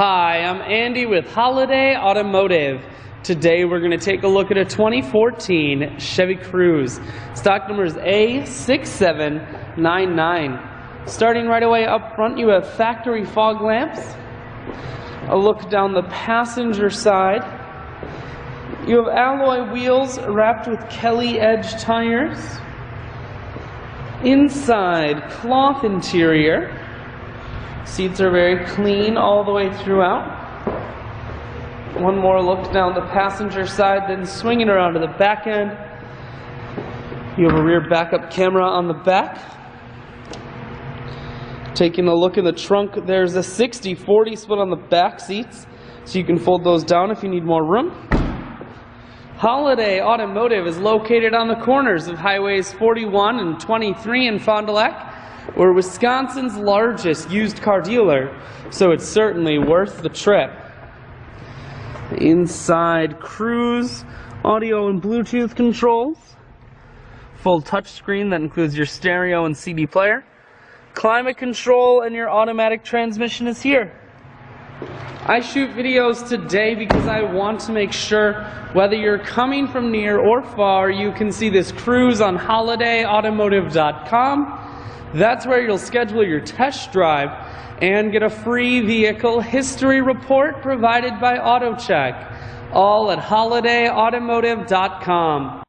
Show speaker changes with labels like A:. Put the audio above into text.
A: Hi, I'm Andy with Holiday Automotive. Today we're going to take a look at a 2014 Chevy Cruze. Stock number is A6799. Starting right away up front, you have factory fog lamps. A look down the passenger side. You have alloy wheels wrapped with Kelly Edge tires. Inside, cloth interior. Seats are very clean all the way throughout. One more look down the passenger side, then swinging around to the back end. You have a rear backup camera on the back. Taking a look in the trunk, there's a 60-40 split on the back seats, so you can fold those down if you need more room. Holiday Automotive is located on the corners of Highways 41 and 23 in Fond du Lac. We're Wisconsin's largest used car dealer, so it's certainly worth the trip. Inside, Cruze, audio and Bluetooth controls, full touchscreen that includes your stereo and CD player, climate control, and your automatic transmission is here. I shoot videos today because I want to make sure whether you're coming from near or far, you can see this Cruze on holidayautomotive.com. That's where you'll schedule your test drive and get a free vehicle history report provided by AutoCheck, all at holidayautomotive.com.